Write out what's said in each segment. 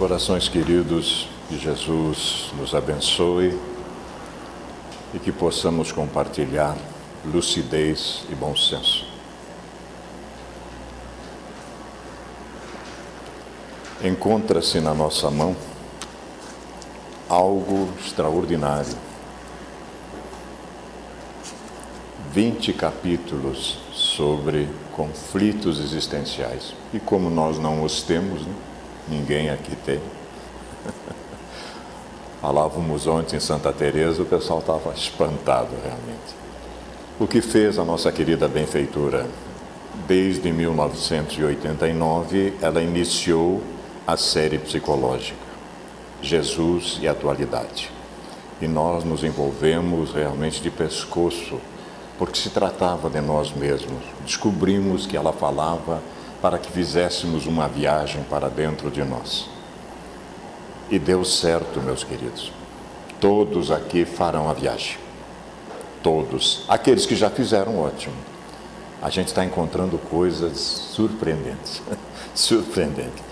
Corações queridos, que Jesus nos abençoe e que possamos compartilhar lucidez e bom senso. Encontra-se na nossa mão algo extraordinário. 20 capítulos sobre conflitos existenciais. E como nós não os temos, né? Ninguém aqui tem. Falávamos ontem em Santa Teresa, o pessoal estava espantado realmente. O que fez a nossa querida benfeitora? Desde 1989, ela iniciou a série psicológica, Jesus e a Atualidade. E nós nos envolvemos realmente de pescoço, porque se tratava de nós mesmos. Descobrimos que ela falava para que fizéssemos uma viagem para dentro de nós. E deu certo, meus queridos. Todos aqui farão a viagem. Todos. Aqueles que já fizeram, ótimo. A gente está encontrando coisas surpreendentes. Surpreendente.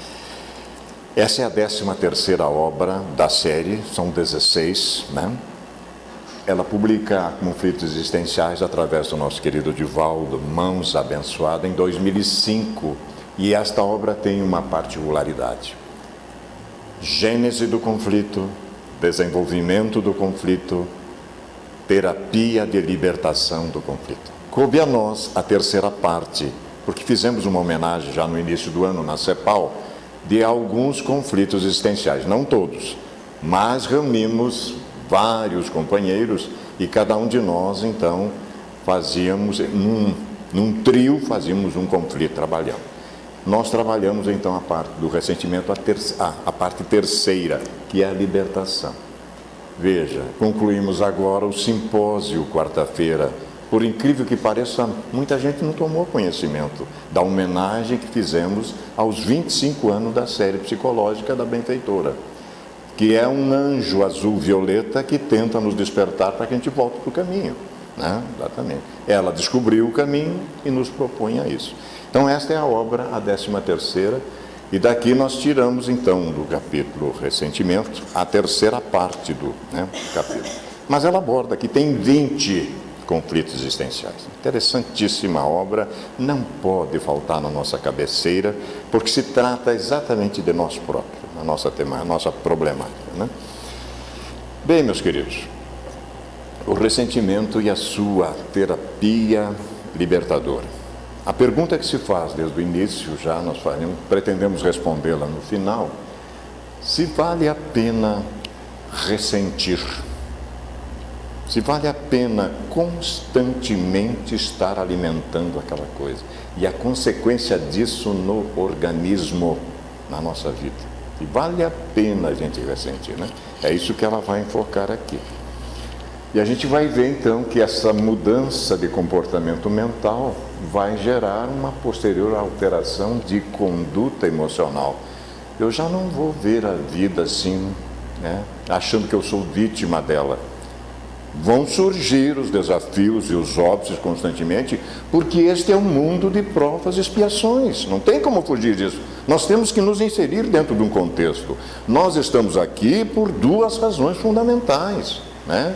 Essa é a 13ª obra da série, são 16, né? Ela publica Conflitos Existenciais através do nosso querido Divaldo Mãos Abençoada em 2005. E esta obra tem uma particularidade. Gênese do conflito, desenvolvimento do conflito, terapia de libertação do conflito. Coube a nós a 3ª parte, porque fizemos uma homenagem já no início do ano na CEPAL, de alguns conflitos existenciais, não todos, mas reunimos vários companheiros e cada um de nós, então, fazíamos, num trio, fazíamos um conflito trabalhando. Nós trabalhamos, então, a parte do ressentimento, a parte 3ª, que é a libertação. Veja, concluímos agora o simpósio, quarta-feira. Por incrível que pareça, muita gente não tomou conhecimento da homenagem que fizemos aos 25 anos da série psicológica da benfeitora, que é um anjo azul-violeta que tenta nos despertar para que a gente volte para o caminho, né? Exatamente. Ela descobriu o caminho e nos propõe a isso. Então, esta é a obra, a 13ª, e daqui nós tiramos, então, do capítulo Ressentimento, a 3ª parte do capítulo. Mas ela aborda que tem 20 conflitos existenciais. Interessantíssima obra, não pode faltar na nossa cabeceira, porque se trata exatamente de nós próprios, a nossa problemática, né? Bem, meus queridos, o ressentimento e a sua terapia libertadora. A pergunta que se faz desde o início, já nós pretendemos respondê-la no final, se vale a pena ressentir, se vale a pena constantemente estar alimentando aquela coisa, e a consequência disso no organismo, na nossa vida. E vale a pena a gente ressentir, né? É isso que ela vai enfocar aqui. E a gente vai ver, então, que essa mudança de comportamento mental vai gerar uma posterior alteração de conduta emocional. Eu já não vou ver a vida assim, né, achando que eu sou vítima dela. Vão surgir os desafios e os óbitos constantemente, porque este é um mundo de provas e expiações. Não tem como fugir disso. Nós temos que nos inserir dentro de um contexto. Nós estamos aqui por 2 razões fundamentais, né?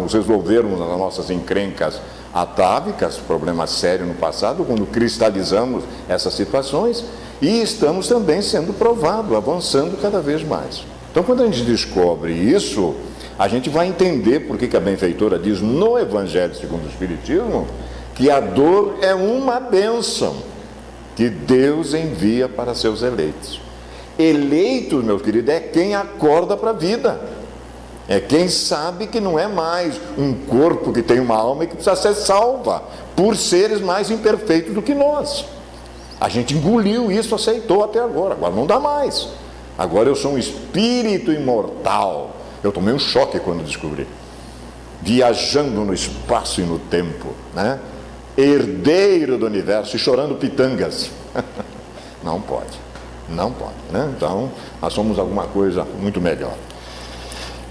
Resolvermos as nossas encrencas atávicas, problemas sérios no passado, quando cristalizamos essas situações, e estamos também sendo provados, avançando cada vez mais. Então, quando a gente descobre isso, a gente vai entender por que a benfeitora diz no Evangelho segundo o Espiritismo que a dor é uma bênção que Deus envia para seus eleitos. Eleitos, meus queridos, é quem acorda para a vida. É quem sabe que não é mais um corpo que tem uma alma e que precisa ser salva por seres mais imperfeitos do que nós. A gente engoliu isso, aceitou até agora não dá mais. Agora eu sou um espírito imortal. Eu tomei um choque quando descobri. Viajando no espaço e no tempo, né? Herdeiro do universo e chorando pitangas. Não pode, né? Então, nós somos alguma coisa muito melhor.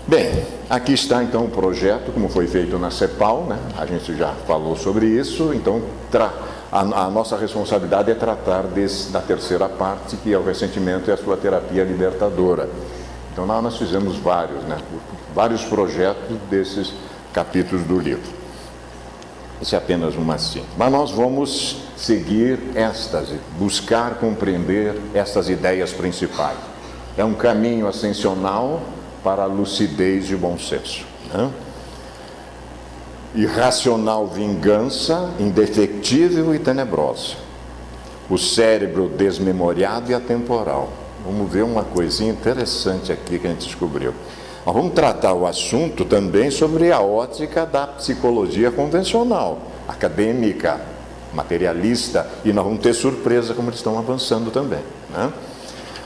Bem, aqui está então o projeto, como foi feito na CEPAL, né? A gente já falou sobre isso, então A nossa responsabilidade é tratar da terceira parte, que é o ressentimento e a sua terapia libertadora. Então nós fizemos vários projetos desses capítulos do livro. Isso é apenas uma síntese. Mas nós vamos seguir buscar compreender estas ideias principais. É um caminho ascensional para a lucidez e o bom senso, né? Irracional vingança, indefectível e tenebrosa. O cérebro desmemoriado e atemporal. Vamos ver uma coisinha interessante aqui que a gente descobriu. Nós vamos tratar o assunto também sobre a ótica da psicologia convencional, acadêmica, materialista, e nós vamos ter surpresa como eles estão avançando também, né?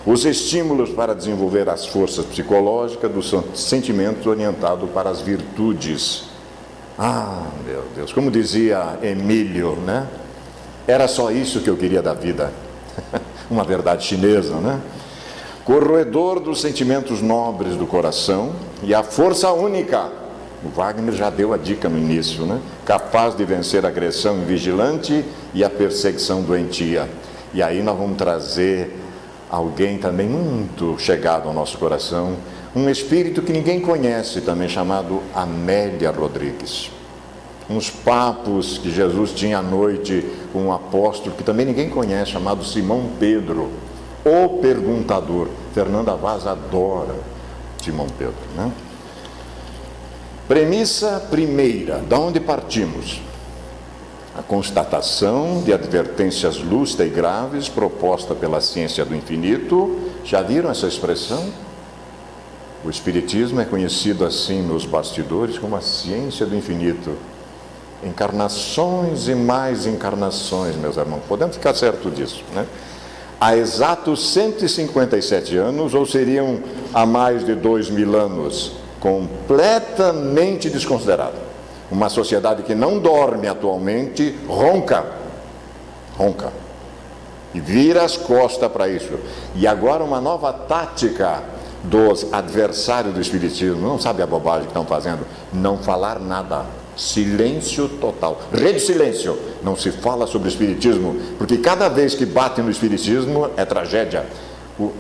Os estímulos para desenvolver as forças psicológicas dos sentimentos orientados para as virtudes. Ah, meu Deus, como dizia Emílio, né? Era só isso que eu queria da vida. Uma verdade chinesa, né? Corroedor dos sentimentos nobres do coração e a força única. O Wagner já deu a dica no início, né? Capaz de vencer a agressão invigilante e a perseguição doentia. E aí nós vamos trazer alguém também muito chegado ao nosso coração, um espírito que ninguém conhece também, chamado Amélia Rodrigues. Uns papos que Jesus tinha à noite com um apóstolo que também ninguém conhece, chamado Simão Pedro, o perguntador. Fernanda Vaz adora Simão Pedro, né? Premissa primeira, da onde partimos? A constatação de advertências lúcidas e graves proposta pela ciência do infinito. Já viram essa expressão? O Espiritismo é conhecido assim nos bastidores como a ciência do infinito. Encarnações e mais encarnações, meus irmãos. Podemos ficar certo disso, né? Há exatos 157 anos, ou seriam há mais de 2000 anos, completamente desconsiderado. Uma sociedade que não dorme atualmente, ronca, e vira as costas para isso. E agora uma nova tática dos adversários do Espiritismo, não sabe a bobagem que estão fazendo? Não falar nada, silêncio total, rede silêncio, não se fala sobre o Espiritismo, porque cada vez que batem no Espiritismo é tragédia.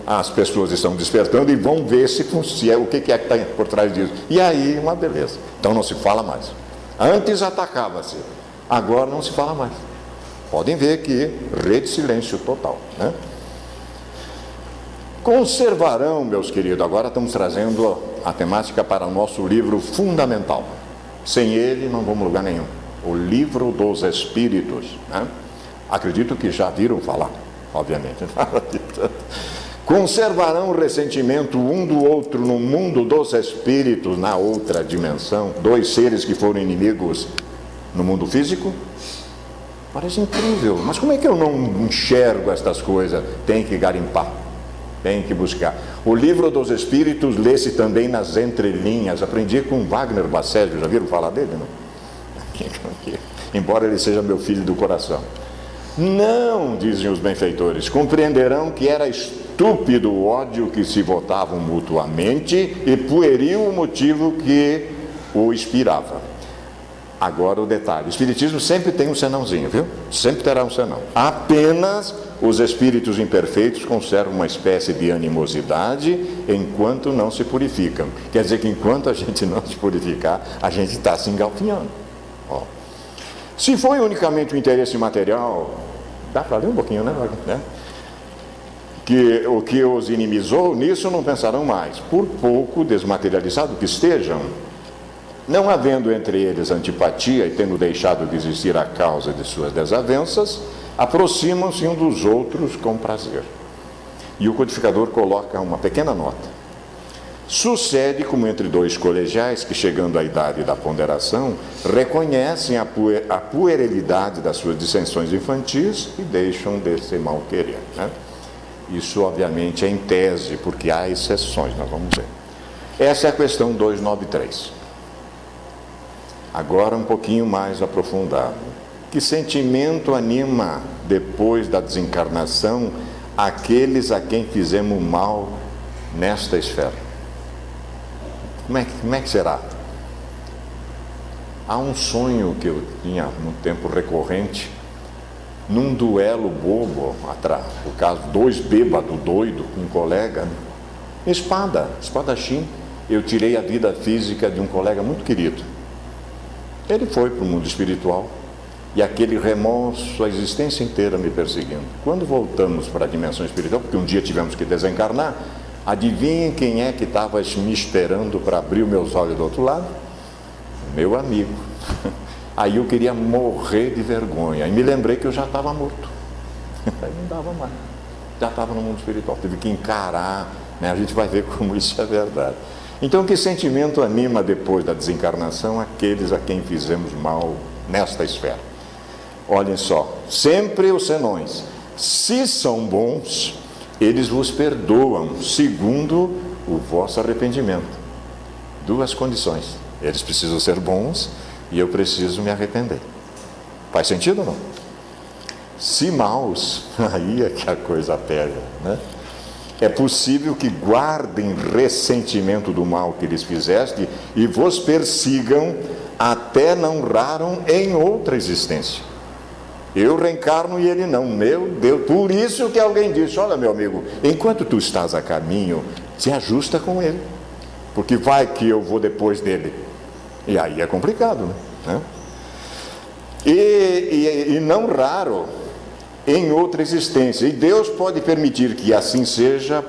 As pessoas estão despertando e vão ver se é o que é que está por trás disso. E aí, uma beleza. Então não se fala mais. Antes atacava-se, agora não se fala mais. Podem ver que rede silêncio total, né? Conservarão, meus queridos, agora estamos trazendo a temática para o nosso livro fundamental. Sem ele não vamos a lugar nenhum. O Livro dos Espíritos, né? Acredito que já viram falar, obviamente. Conservarão o ressentimento um do outro no mundo dos espíritos, na outra dimensão. Dois seres que foram inimigos no mundo físico? Parece incrível, mas como é que eu não enxergo estas coisas? Tem que garimpar, tem que buscar. O Livro dos Espíritos lê-se também nas entrelinhas. Aprendi com Wagner Bassélio, já viram falar dele, não? Embora ele seja meu filho do coração. Não, dizem os benfeitores, compreenderão que era estúpido o ódio que se votavam mutuamente e pueril o motivo que o inspirava. Agora o detalhe, o Espiritismo sempre tem um senãozinho, viu? Sempre terá um senão. Apenas os espíritos imperfeitos conservam uma espécie de animosidade enquanto não se purificam. Quer dizer que enquanto a gente não se purificar, a gente está se engalfinhando. Ó. Se foi unicamente o interesse material, dá para ler um pouquinho, né? Que o que os inimizou, nisso não pensarão mais. Por pouco desmaterializado que estejam, não havendo entre eles antipatia e tendo deixado de existir a causa de suas desavenças, aproximam-se um dos outros com prazer. E o codificador coloca uma pequena nota. Sucede como entre dois colegiais que, chegando à idade da ponderação, reconhecem a puerilidade das suas dissensões infantis e deixam de se mal querer, né? Isso, obviamente, é em tese, porque há exceções, nós vamos ver. Essa é a questão 293. Agora, um pouquinho mais aprofundado. Que sentimento anima, depois da desencarnação, aqueles a quem fizemos mal nesta esfera? Como é que será? Há um sonho que eu tinha no tempo recorrente, num duelo bobo, o caso, 2 bêbados, doido, com um colega, espadachim, eu tirei a vida física de um colega muito querido. Ele foi para o mundo espiritual e aquele remorso, a existência inteira me perseguindo. Quando voltamos para a dimensão espiritual, porque um dia tivemos que desencarnar, adivinhem quem é que estava me esperando para abrir os meus olhos do outro lado? Meu amigo. Aí eu queria morrer de vergonha. E me lembrei que eu já estava morto. Aí não dava mais. Já estava no mundo espiritual. Tive que encarar, né? A gente vai ver como isso é verdade. Então, que sentimento anima depois da desencarnação aqueles a quem fizemos mal nesta esfera? Olhem só, sempre os senões, se são bons, eles vos perdoam, segundo o vosso arrependimento. 2 condições. Eles precisam ser bons e eu preciso me arrepender. Faz sentido ou não? Se maus, aí é que a coisa pega, né? É possível que guardem ressentimento do mal que lhes fizeste e vos persigam até não raram em outra existência. Eu reencarno e ele não. Meu Deus, por isso que alguém disse, olha meu amigo, enquanto tu estás a caminho, se ajusta com ele, porque vai que eu vou depois dele. E aí é complicado, né? E não raro em outra existência. E Deus pode permitir que assim seja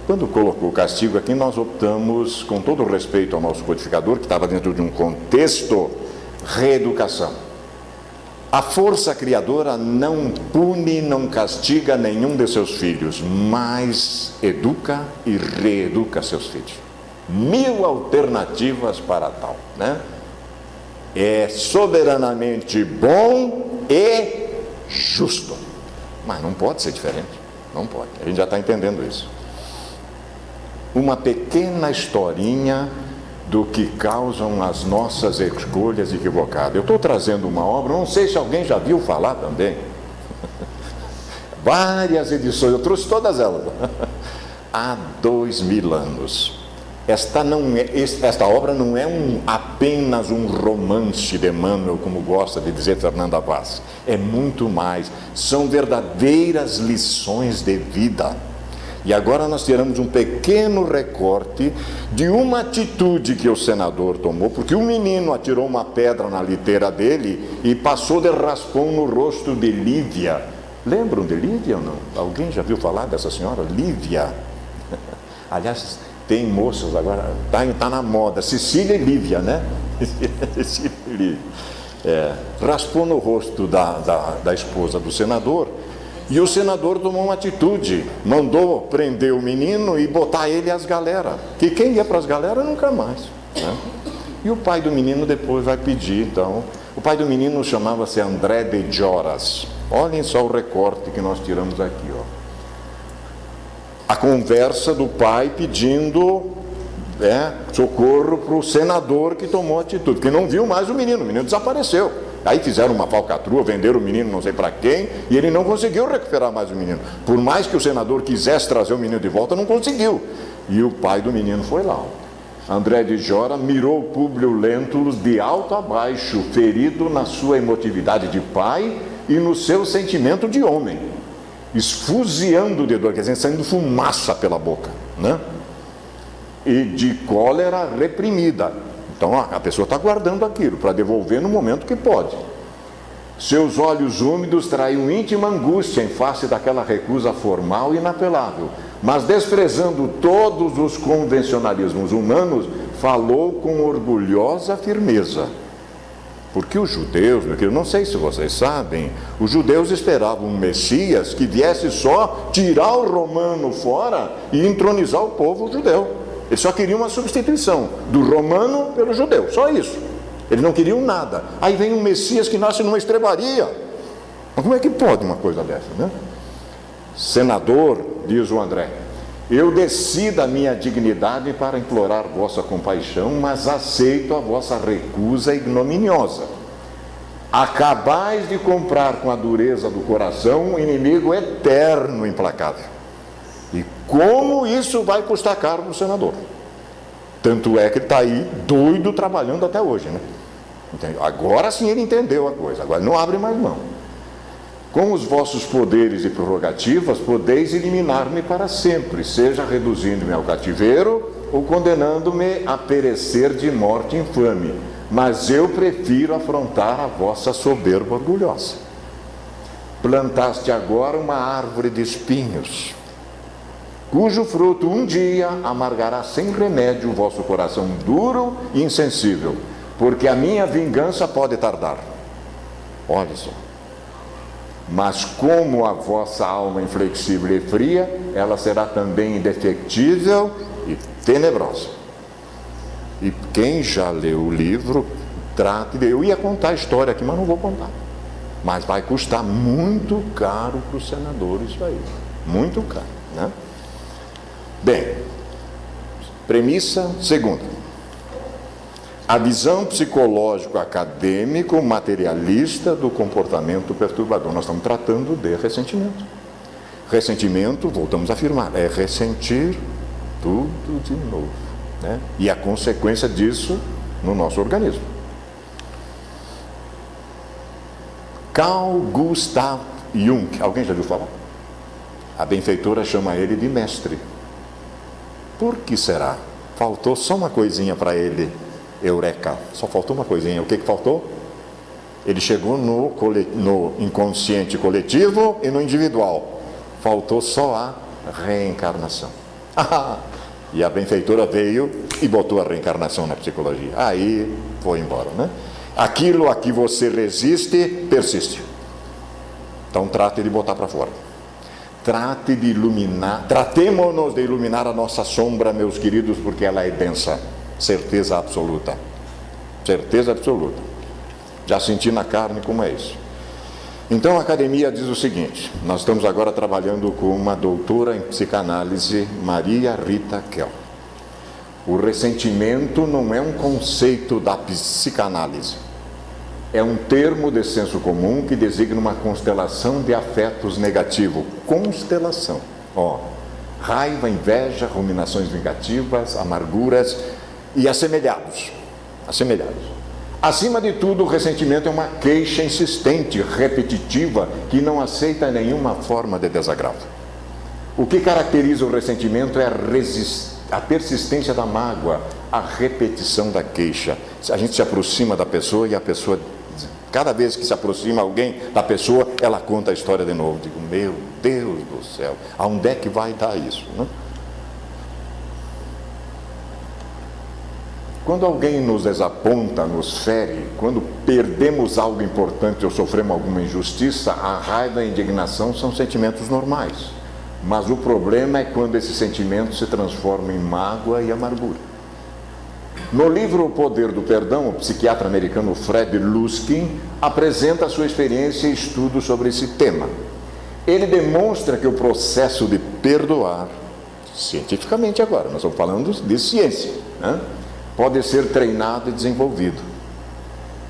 quando colocou o castigo aqui, nós optamos, com todo o respeito ao nosso codificador, que estava dentro de um contexto, reeducação. A força criadora não pune, não castiga nenhum de seus filhos, mas educa e reeduca seus filhos. 1000 alternativas para tal, né? É soberanamente bom e justo, mas não pode ser diferente, não pode, a gente já está entendendo isso. Uma pequena historinha do que causam as nossas escolhas equivocadas. Eu estou trazendo uma obra, não sei se alguém já viu falar também, várias edições, eu trouxe todas elas, há 2000 anos. Esta obra não é apenas um romance de Emmanuel, como gosta de dizer Fernanda Vaz. É muito mais. São verdadeiras lições de vida. E agora nós tiramos um pequeno recorte de uma atitude que o senador tomou, porque o menino atirou uma pedra na liteira dele e passou de raspão no rosto de Lívia. Lembram de Lívia ou não? Alguém já viu falar dessa senhora? Lívia. Aliás, tem moças agora, está na moda, Cecília e Lívia, né? Cecília e Lívia. Raspou no rosto da esposa do senador, e o senador tomou uma atitude, mandou prender o menino e botar ele às galeras, que quem ia para as galeras nunca mais, né? E o pai do menino depois vai pedir, então, o pai do menino chamava-se André de Gioras. Olhem só o recorte que nós tiramos aqui, ó. A conversa do pai pedindo socorro para o senador que tomou atitude, que não viu mais o menino desapareceu. Aí fizeram uma falcatrua, venderam o menino não sei para quem, e ele não conseguiu recuperar mais o menino. Por mais que o senador quisesse trazer o menino de volta, não conseguiu. E o pai do menino foi lá. André de Jora mirou Públio Lentulus de alto a baixo, ferido na sua emotividade de pai e no seu sentimento de homem, esfuziando de dor, quer dizer, saindo fumaça pela boca, né? E de cólera reprimida. Então a pessoa está guardando aquilo para devolver no momento que pode. Seus olhos úmidos traíam íntima angústia em face daquela recusa formal e inapelável, mas desprezando todos os convencionalismos humanos, falou com orgulhosa firmeza. Porque os judeus, meu querido, não sei se vocês sabem, os judeus esperavam um Messias que viesse só tirar o romano fora e entronizar o povo judeu. Eles só queriam uma substituição do romano pelo judeu, só isso. Eles não queriam nada. Aí vem um Messias que nasce numa estrebaria. Mas como é que pode uma coisa dessa, né? Senador, diz o André, eu desci da minha dignidade para implorar vossa compaixão, mas aceito a vossa recusa ignominiosa. Acabais de comprar com a dureza do coração um inimigo eterno, implacável. E como isso vai custar caro para o senador? Tanto é que ele está aí doido trabalhando até hoje, né? Agora sim ele entendeu a coisa, agora não abre mais mão. Com os vossos poderes e prerrogativas, podeis eliminar-me para sempre, seja reduzindo-me ao cativeiro ou condenando-me a perecer de morte infame. Mas eu prefiro afrontar a vossa soberba orgulhosa. Plantaste agora uma árvore de espinhos, cujo fruto um dia amargará sem remédio o vosso coração duro e insensível, porque a minha vingança pode tardar. Olha só. Mas como a vossa alma inflexível e fria, ela será também indefectível e tenebrosa. E quem já leu o livro, trate de... Eu ia contar a história aqui, mas não vou contar. Mas vai custar muito caro para os senadores isso aí. Muito caro, né? Bem, premissa segunda. A visão psicológico-acadêmico materialista do comportamento perturbador. Nós estamos tratando de ressentimento. Ressentimento, voltamos a afirmar, é ressentir tudo de novo, né? E a consequência disso no nosso organismo. Carl Gustav Jung, alguém já viu falar? A benfeitora chama ele de mestre. Por que será? Faltou só uma coisinha para ele. Eureka, só faltou uma coisinha. O que faltou? Ele chegou no inconsciente coletivo e no individual. Faltou só a reencarnação. E a benfeitora veio e botou a reencarnação na psicologia. Aí foi embora, né? Aquilo a que você resiste, persiste. Então trate de botar para fora. Trate de iluminar, tratemo-nos de iluminar a nossa sombra, meus queridos, porque ela é densa. Certeza absoluta. Certeza absoluta. Já senti na carne como é isso. Então a academia diz o seguinte: nós estamos agora trabalhando com uma doutora em psicanálise, Maria Rita Kell. O ressentimento não é um conceito da psicanálise. É um termo de senso comum que designa uma constelação de afetos negativos. Constelação. Raiva, inveja, ruminações vingativas, amarguras e assemelhados. Acima de tudo, o ressentimento é uma queixa insistente, repetitiva, que não aceita nenhuma forma de desagravo. O que caracteriza o ressentimento é a persistência da mágoa, a repetição da queixa. A gente se aproxima da pessoa e a pessoa, cada vez que se aproxima alguém da pessoa, ela conta a história de novo. Digo, meu Deus do céu, aonde é que vai dar isso, né? Quando alguém nos desaponta, nos fere, quando perdemos algo importante ou sofremos alguma injustiça, a raiva e a indignação são sentimentos normais. Mas o problema é quando esses sentimentos se transformam em mágoa e amargura. No livro O Poder do Perdão, o psiquiatra americano Fred Luskin apresenta a sua experiência e estudo sobre esse tema. Ele demonstra que o processo de perdoar, cientificamente agora, nós estamos falando de ciência, né? Pode ser treinado e desenvolvido.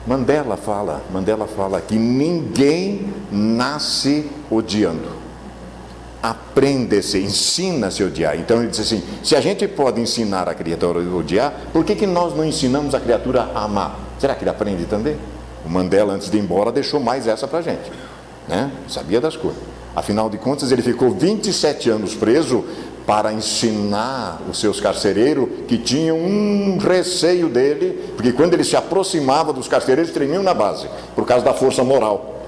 Mandela fala que ninguém nasce odiando. Aprende-se, ensina-se a odiar. Então ele diz assim, se a gente pode ensinar a criatura a odiar, por que nós não ensinamos a criatura a amar? Será que ele aprende também? O Mandela, antes de ir embora, deixou mais essa pra gente, né? Sabia das coisas. Afinal de contas, ele ficou 27 anos preso para ensinar os seus carcereiros que tinham um receio dele, porque quando ele se aproximava dos carcereiros, tremiam na base, por causa da força moral.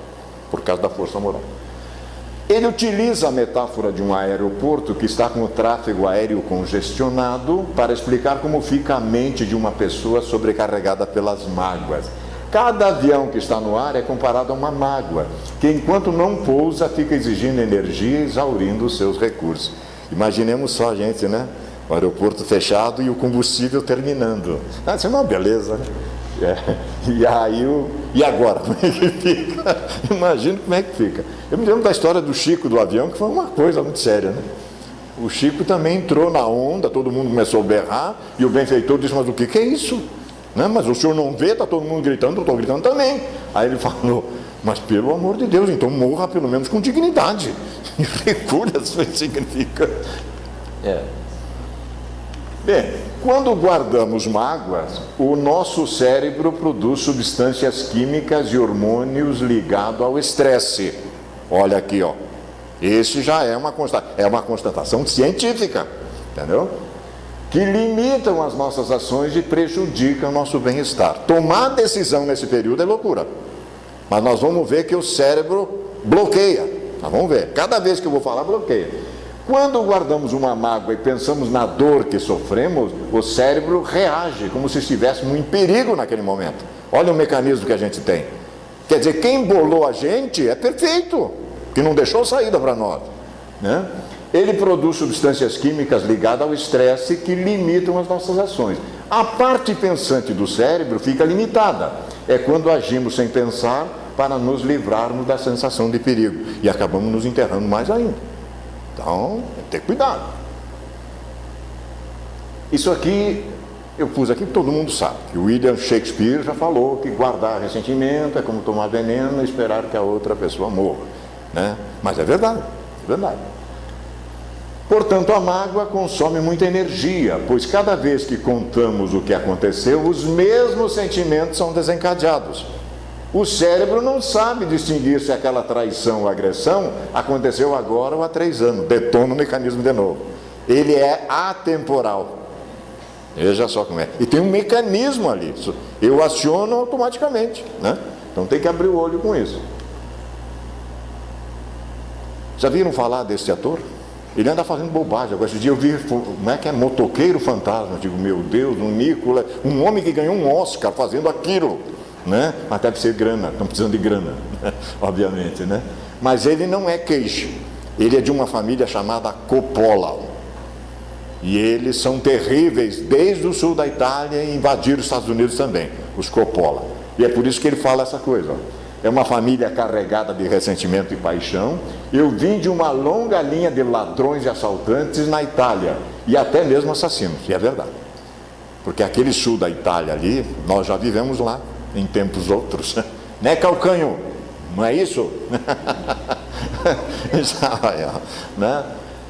Ele utiliza a metáfora de um aeroporto que está com o tráfego aéreo congestionado para explicar como fica a mente de uma pessoa sobrecarregada pelas mágoas. Cada avião que está no ar é comparado a uma mágoa, que enquanto não pousa, fica exigindo energia e exaurindo os seus recursos. Imaginemos só, gente, né? O aeroporto fechado e o combustível terminando. Isso é uma beleza, né? E agora, como é que fica? Imagina como é que fica. Eu me lembro da história do Chico do avião, que foi uma coisa muito séria, né? O Chico também entrou na onda, todo mundo começou a berrar, e o benfeitor disse, mas o que é isso? Né? Mas o senhor não vê, está todo mundo gritando, eu estou gritando também. Aí ele falou, mas pelo amor de Deus, então morra pelo menos com dignidade. E recolha, isso significa. Bem, quando guardamos mágoas, o nosso cérebro produz substâncias químicas e hormônios ligados ao estresse. Olha aqui, ó. Esse já é uma constatação científica, entendeu? Que limitam as nossas ações e prejudicam o nosso bem-estar. Tomar decisão nesse período é loucura. Mas nós vamos ver que o cérebro bloqueia. Nós vamos ver. Cada vez que eu vou falar, bloqueia. Quando guardamos uma mágoa e pensamos na dor que sofremos, o cérebro reage como se estivéssemos em perigo naquele momento. Olha o mecanismo que a gente tem. Quer dizer, quem bolou a gente é perfeito, que não deixou saída para nós, né? Ele produz substâncias químicas ligadas ao estresse que limitam as nossas ações. A parte pensante do cérebro fica limitada. É quando agimos sem pensar para nos livrarmos da sensação de perigo. E acabamos nos enterrando mais ainda. Então, tem que ter cuidado. Isso aqui, eu pus aqui, todo mundo sabe. Que William Shakespeare já falou que guardar ressentimento é como tomar veneno e esperar que a outra pessoa morra, né? Mas é verdade, é verdade. Portanto, a mágoa consome muita energia, pois cada vez que contamos o que aconteceu, os mesmos sentimentos são desencadeados. O cérebro não sabe distinguir se aquela traição ou agressão aconteceu agora ou há 3 anos. Detona o mecanismo de novo. Ele é atemporal. Veja só como é. E tem um mecanismo ali. Eu aciono automaticamente, né? Então tem que abrir o olho com isso. Já viram falar desse ator? Ele anda fazendo bobagem. Agora, esse dia eu vi, como é que é? Motoqueiro Fantasma. Eu digo, meu Deus, um Nicolas, um homem que ganhou um Oscar fazendo aquilo, né? Mas deve ser grana, estão precisando de grana, obviamente, né? Mas ele não é queijo. Ele é de uma família chamada Coppola. E eles são terríveis desde o sul da Itália e invadiram os Estados Unidos também, os Coppola. E é por isso que ele fala essa coisa, ó. É uma família carregada de ressentimento e paixão. Eu vim de uma longa linha de ladrões e assaltantes na Itália, e até mesmo assassinos, e é verdade. Porque aquele sul da Itália ali, nós já vivemos lá, em tempos outros. Né, Calcanho? Não é isso? Né?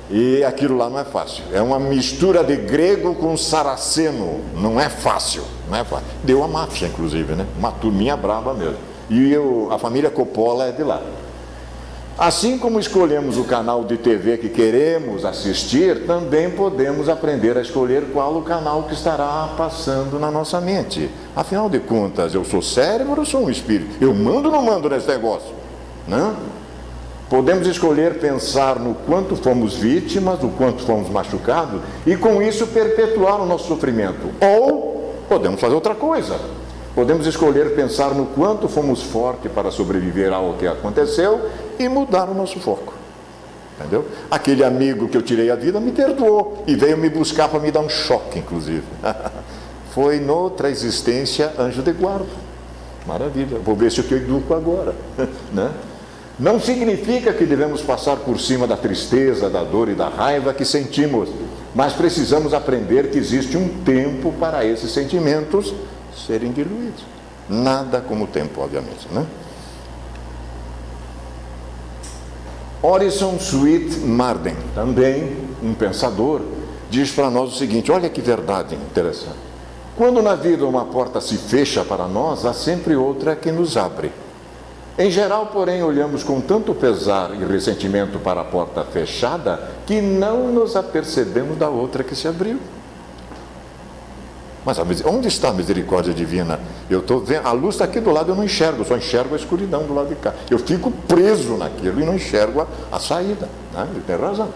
E aquilo lá não é fácil. É uma mistura de grego com saraceno. Não é fácil, não é fácil. Deu a máfia, inclusive, né? Uma turminha brava mesmo. E a família Coppola é de lá. Assim como escolhemos o canal de TV que queremos assistir, também podemos aprender a escolher qual o canal que estará passando na nossa mente. Afinal de contas, eu sou cérebro ou sou um espírito? Eu mando ou não mando nesse negócio? Não? Podemos escolher pensar no quanto fomos vítimas, o quanto fomos machucados, e com isso perpetuar o nosso sofrimento. Ou podemos fazer outra coisa. Podemos escolher pensar no quanto fomos fortes para sobreviver ao que aconteceu e mudar o nosso foco. Entendeu? Aquele amigo que eu tirei a vida me perdoou e veio me buscar para me dar um choque, inclusive. Foi noutra existência anjo de guarda. Maravilha. Vou ver se eu educo agora. Né? Não significa que devemos passar por cima da tristeza, da dor e da raiva que sentimos, mas precisamos aprender que existe um tempo para esses sentimentos serem diluídos. Nada como o tempo, obviamente, né? Orison Swett Marden, também um pensador, diz para nós o seguinte: olha que verdade interessante. Quando na vida uma porta se fecha para nós, há sempre outra que nos abre. Em geral, porém, olhamos com tanto pesar e ressentimento para a porta fechada que não nos apercebemos da outra que se abriu. Mas onde está a misericórdia divina? Eu estou vendo, a luz está aqui do lado, eu não enxergo, só enxergo a escuridão do lado de cá. Eu fico preso naquilo e não enxergo a saída, né? Ele tem razão.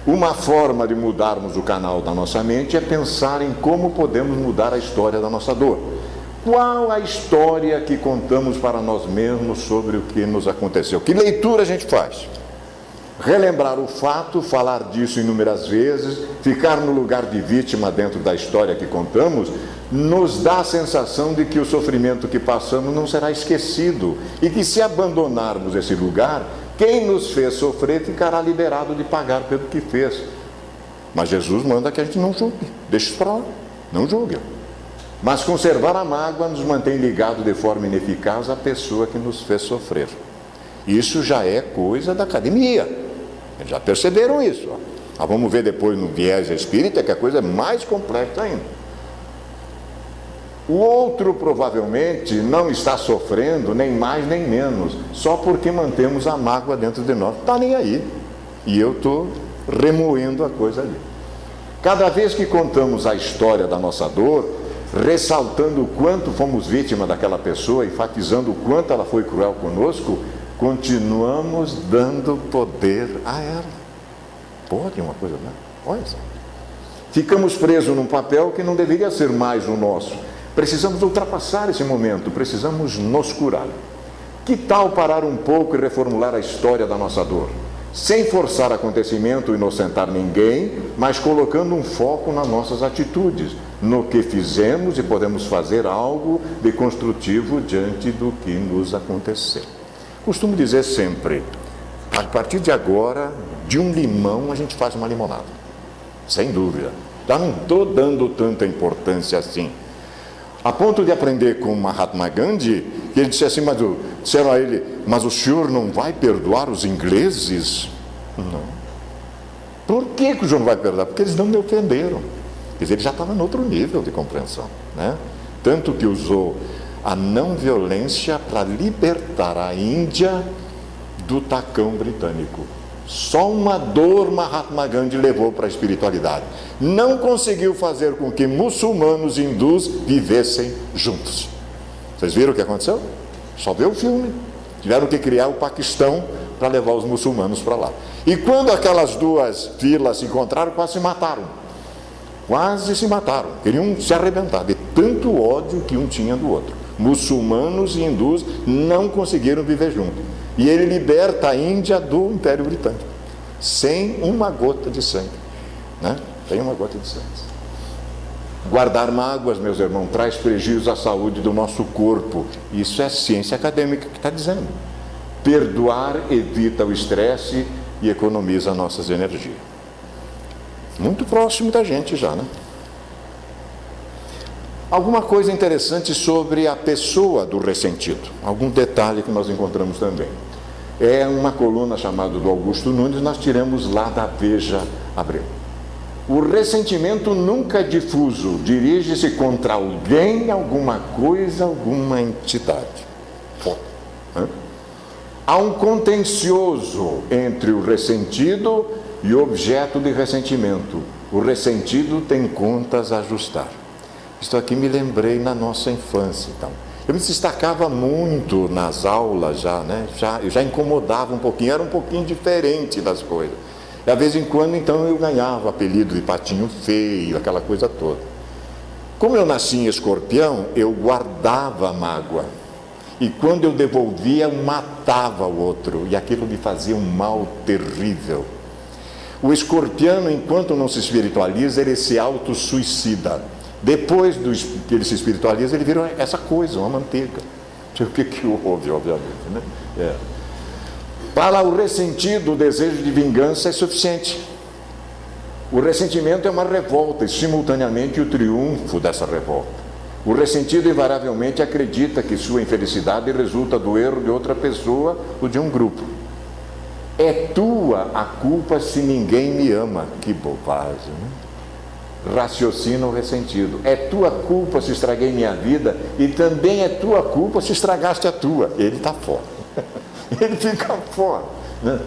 Uma forma de mudarmos o canal da nossa mente é pensar em como podemos mudar a história da nossa dor. Qual a história que contamos para nós mesmos sobre o que nos aconteceu? Que leitura a gente faz? Relembrar o fato, falar disso inúmeras vezes, ficar no lugar de vítima dentro da história que contamos, nos dá a sensação de que o sofrimento que passamos não será esquecido e que, se abandonarmos esse lugar, quem nos fez sofrer ficará liberado de pagar pelo que fez. Mas Jesus manda que a gente não julgue, deixe isso para lá, não julgue. Mas conservar a mágoa nos mantém ligados de forma ineficaz à pessoa que nos fez sofrer. Isso já é coisa da academia. Eles já perceberam isso. Ó. Vamos ver depois no viés espírita que a coisa é mais complexa ainda. O outro provavelmente não está sofrendo nem mais nem menos, só porque mantemos a mágoa dentro de nós. Está nem aí. E eu estou remoendo a coisa ali. Cada vez que contamos a história da nossa dor, ressaltando o quanto fomos vítima daquela pessoa, enfatizando o quanto ela foi cruel conosco, continuamos dando poder a ela. Pode uma coisa, né? Olha só. Ficamos presos num papel que não deveria ser mais o nosso. Precisamos ultrapassar esse momento, precisamos nos curar. Que tal parar um pouco e reformular a história da nossa dor? Sem forçar acontecimento e inocentar ninguém, mas colocando um foco nas nossas atitudes, no que fizemos e podemos fazer algo de construtivo diante do que nos aconteceu. Costumo dizer sempre, a partir de agora, de um limão a gente faz uma limonada. Sem dúvida. Já não estou dando tanta importância assim. A ponto de aprender com Mahatma Gandhi, que ele disse assim, disseram a ele, mas o senhor não vai perdoar os ingleses? Não. Por que o senhor não vai perdoar? Porque eles não me ofenderam. Quer dizer, ele já estava em outro nível de compreensão, né? Tanto que usou a não violência para libertar a Índia do tacão britânico. Só uma dor Mahatma Gandhi levou para a espiritualidade. Não conseguiu fazer com que muçulmanos e hindus vivessem juntos. Vocês viram o que aconteceu? Só vê o filme. Tiveram que criar o Paquistão para levar os muçulmanos para lá. E quando aquelas duas filas se encontraram, quase se mataram. Quase se mataram. Queriam se arrebentar de tanto ódio que um tinha do outro. Muçulmanos e hindus não conseguiram viver juntos. E ele liberta a Índia do Império Britânico, sem uma gota de sangue, né? Sem uma gota de sangue. Guardar mágoas, meus irmãos, traz prejuízo à saúde do nosso corpo. Isso é ciência acadêmica que está dizendo. Perdoar evita o estresse e economiza nossas energias. Muito próximo da gente já, né? Alguma coisa interessante sobre a pessoa do ressentido. Algum detalhe que nós encontramos também. É uma coluna chamada do Augusto Nunes, nós tiramos lá da Veja Abreu. O ressentimento nunca é difuso, dirige-se contra alguém, alguma coisa, alguma entidade. Há um contencioso entre o ressentido e o objeto de ressentimento. O ressentido tem contas a ajustar. Isto aqui me lembrei na nossa infância, então. Eu me destacava muito nas aulas já, né? Eu já incomodava um pouquinho, era um pouquinho diferente das coisas. E de vez em quando, então, eu ganhava apelido de patinho feio, aquela coisa toda. Como eu nasci em Escorpião, eu guardava a mágoa. E quando eu devolvia, eu matava o outro. E aquilo me fazia um mal terrível. O escorpiano, enquanto não se espiritualiza, ele se autossuicida. Depois que ele se espiritualiza, ele vira essa coisa, uma manteiga. O que houve, obviamente, né? Para o ressentido, o desejo de vingança é suficiente. O ressentimento é uma revolta e, simultaneamente, o triunfo dessa revolta. O ressentido, invariavelmente, acredita que sua infelicidade resulta do erro de outra pessoa ou de um grupo. É tua a culpa se ninguém me ama. Que bobagem, né? Raciocina o ressentido. É tua culpa se estraguei minha vida e também é tua culpa se estragaste a tua. Ele está fora. Ele fica fora, né?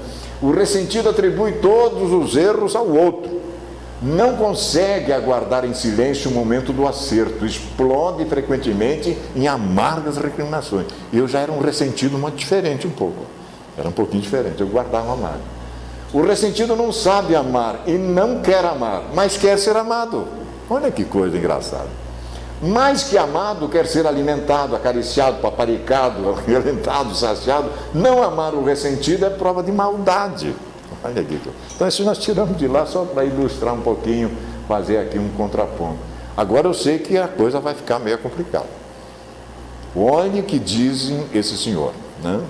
O ressentido atribui todos os erros ao outro. Não consegue aguardar em silêncio o momento do acerto. Explode frequentemente em amargas recriminações. Eu já era um ressentido muito diferente um pouco. Era um pouquinho diferente. Eu guardava a mágoa. O ressentido não sabe amar e não quer amar, mas quer ser amado. Olha que coisa engraçada. Mais que amado, quer ser alimentado, acariciado, paparicado, alimentado, saciado. Não amar o ressentido é prova de maldade. Olha aqui. Então isso nós tiramos de lá só para ilustrar um pouquinho, fazer aqui um contraponto. Agora eu sei que a coisa vai ficar meio complicada. Olha o que dizem esse senhor, né?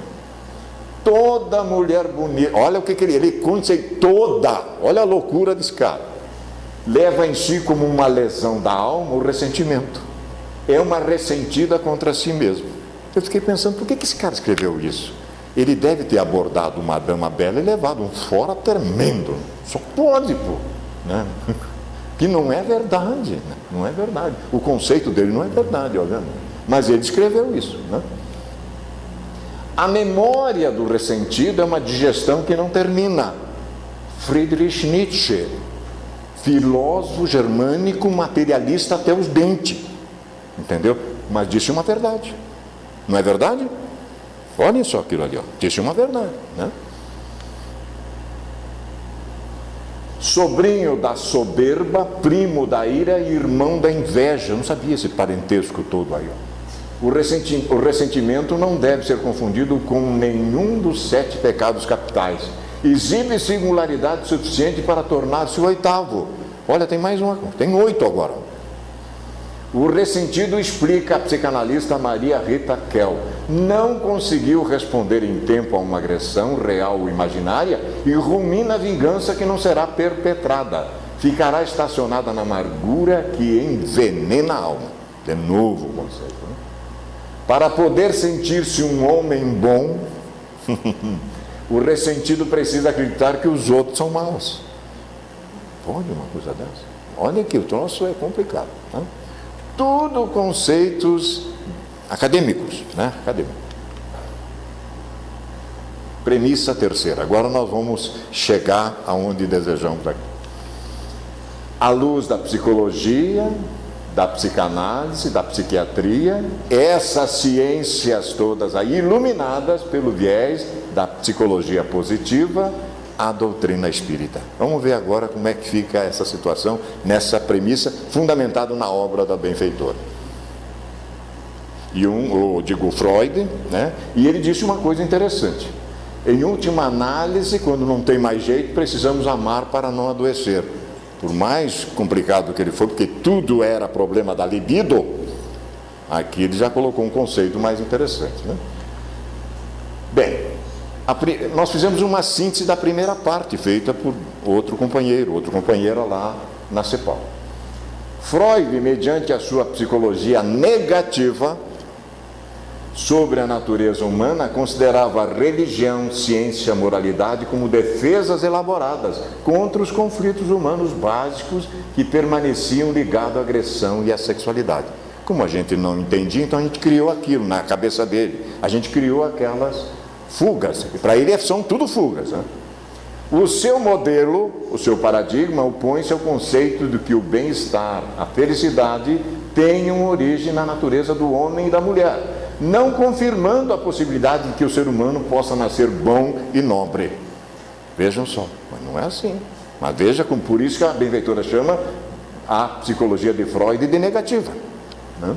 Toda mulher bonita, olha o que ele conta, toda, olha a loucura desse cara, leva em si como uma lesão da alma o ressentimento. É uma ressentida contra si mesmo. Eu fiquei pensando, por que esse cara escreveu isso? Ele deve ter abordado uma dama bela e levado um fora tremendo. Só pode, pô, né? que não é verdade, né? Não é verdade. O conceito dele não é verdade, obviamente. Mas ele escreveu isso, né? A memória do ressentido é uma digestão que não termina. Friedrich Nietzsche, filósofo germânico materialista até os dentes, entendeu? Mas disse uma verdade. Não é verdade? Olhem só aquilo ali, ó. Disse uma verdade, né? Sobrinho da soberba, primo da ira e irmão da inveja. Eu não sabia esse parentesco todo aí, ó. O ressentimento não deve ser confundido com nenhum dos 7 pecados capitais. Exibe singularidade suficiente para tornar-se o 8º. Olha, tem mais uma, tem 8 agora. O ressentido, explica a psicanalista Maria Rita Kell, não conseguiu responder em tempo a uma agressão real ou imaginária e rumina a vingança que não será perpetrada. Ficará estacionada na amargura que envenena a alma. De novo o conceito, né? Para poder sentir-se um homem bom, o ressentido precisa acreditar que os outros são maus. Olha uma coisa dessa. Olha que o troço é complicado, né? Tudo conceitos acadêmicos, né? Acadêmicos. Premissa terceira. Agora nós vamos chegar aonde desejamos aqui. À luz da psicologia, da psicanálise, da psiquiatria, essas ciências todas aí iluminadas pelo viés da psicologia positiva, a doutrina espírita. Vamos ver agora como é que fica essa situação nessa premissa fundamentada na obra da benfeitora. E eu digo Freud, né? E ele disse uma coisa interessante. Em última análise, quando não tem mais jeito, precisamos amar para não adoecer. Por mais complicado que ele foi, porque tudo era problema da libido, aqui ele já colocou um conceito mais interessante, né? Bem, nós fizemos uma síntese da primeira parte, feita por outra companheira lá na CEPAL. Freud, mediante a sua psicologia negativa sobre a natureza humana, considerava a religião, ciência, moralidade como defesas elaboradas contra os conflitos humanos básicos que permaneciam ligados à agressão e à sexualidade. Como a gente não entendia, então a gente criou aquilo na cabeça dele. A gente criou aquelas fugas, e para ele são tudo fugas, né? O seu modelo, o seu paradigma, opõe-se ao conceito de que o bem-estar, a felicidade, tenham origem na natureza do homem e da mulher, não confirmando a possibilidade de que o ser humano possa nascer bom e nobre. Vejam só, mas não é assim. Mas veja como, por isso que a benfeitora chama a psicologia de Freud de negativa, né?